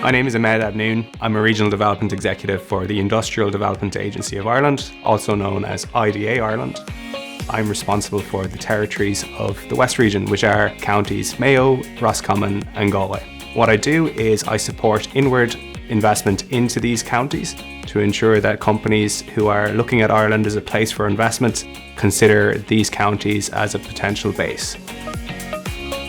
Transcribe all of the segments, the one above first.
My name is Imed. I'm a Regional Development Executive for the Industrial Development Agency of Ireland, also known as IDA Ireland. I'm responsible for the territories of the West Region, which are counties Mayo, Roscommon and Galway. What I do is I support inward investment into these counties to ensure that companies who are looking at Ireland as a place for investment consider these counties as a potential base.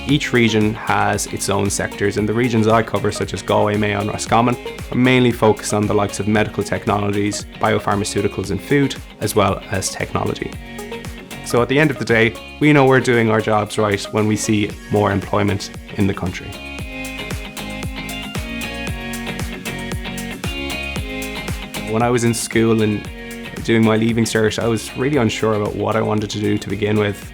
Each region has its own sectors, and the regions I cover, such as Galway, Mayo and Roscommon, are mainly focused on the likes of medical technologies, biopharmaceuticals and food, as well as technology. So at the end of the day, we know we're doing our jobs right when we see more employment in the country. When I was in school and doing my leaving cert, I was really unsure about what I wanted to do to begin with,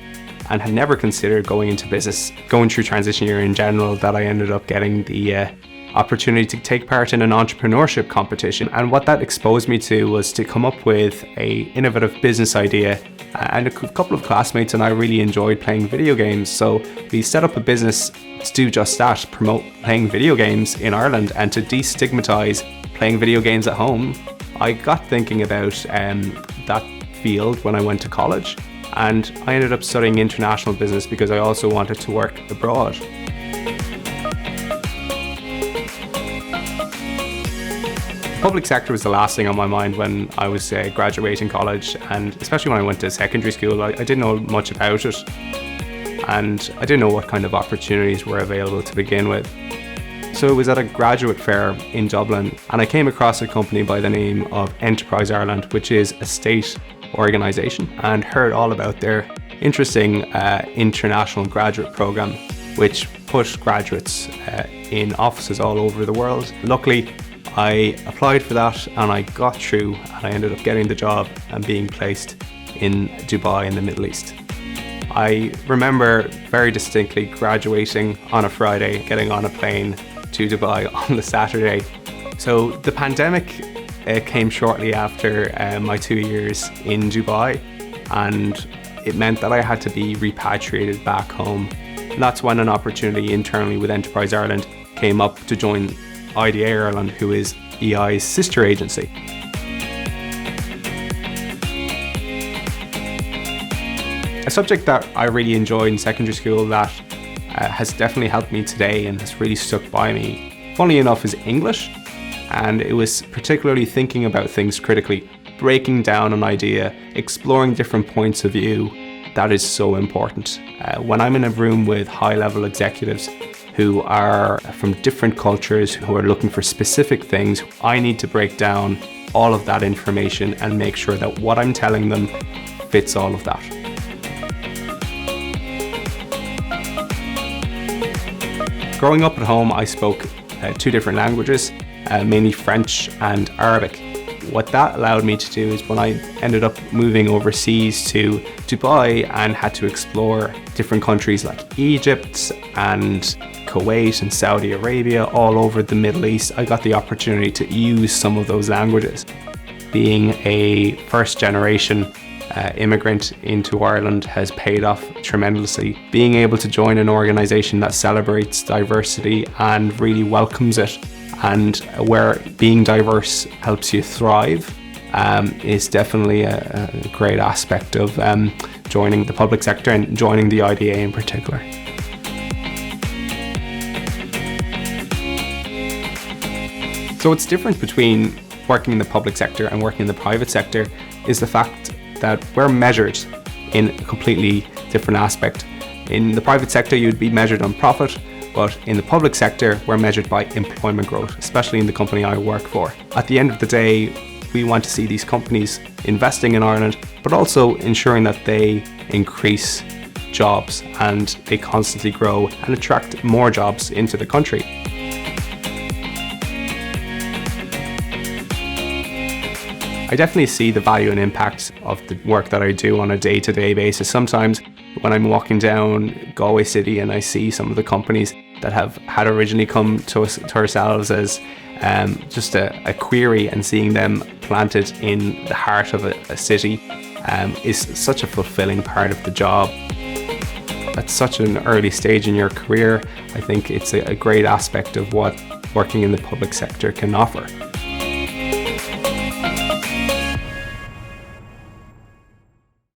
and had never considered going into business. Going through transition year in general, that I ended up getting the opportunity to take part in an entrepreneurship competition. And what that exposed me to was to come up with an innovative business idea. And a couple of classmates and I really enjoyed playing video games. So we set up a business to do just that, promote playing video games in Ireland and to destigmatize playing video games at home. I got thinking about that field when I went to college. And I ended up studying international business because I also wanted to work abroad. The public sector was the last thing on my mind when I was graduating college, and especially when I went to secondary school, I didn't know much about it, and I didn't know what kind of opportunities were available to begin with. So it was at a graduate fair in Dublin, and I came across a company by the name of Enterprise Ireland, which is a state organisation, and heard all about their interesting international graduate programme, which put graduates in offices all over the world. Luckily, I applied for that and I got through, and I ended up getting the job and being placed in Dubai in the Middle East. I remember very distinctly graduating on a Friday, getting on a plane to Dubai on the Saturday. So the pandemic came shortly after my 2 years in Dubai, and it meant that I had to be repatriated back home. And that's when an opportunity internally with Enterprise Ireland came up to join IDA Ireland, who is EI's sister agency. A subject that I really enjoyed in secondary school that has definitely helped me today and has really stuck by me, funnily enough, is English. And it was particularly thinking about things critically, breaking down an idea, exploring different points of view. That is so important. When I'm in a room with high-level executives who are from different cultures, who are looking for specific things, I need to break down all of that information and make sure that what I'm telling them fits all of that. Growing up at home, I spoke 2 different languages, mainly French and Arabic. What that allowed me to do is when I ended up moving overseas to Dubai and had to explore different countries like Egypt and Kuwait and Saudi Arabia, all over the Middle East, I got the opportunity to use some of those languages. Being a first generation immigrant into Ireland has paid off tremendously. Being able to join an organisation that celebrates diversity and really welcomes it, and where being diverse helps you thrive, is definitely a great aspect of joining the public sector and joining the IDA in particular. So what's different between working in the public sector and working in the private sector is the fact that we're measured in a completely different aspect. In the private sector, you'd be measured on profit, but in the public sector, we're measured by employment growth, especially in the company I work for. At the end of the day, we want to see these companies investing in Ireland, but also ensuring that they increase jobs and they constantly grow and attract more jobs into the country. I definitely see the value and impact of the work that I do on a day-to-day basis. Sometimes when I'm walking down Galway City and I see some of the companies that had originally come to ourselves as just a query, and seeing them planted in the heart of a city is such a fulfilling part of the job. At such an early stage in your career, I think it's a great aspect of what working in the public sector can offer.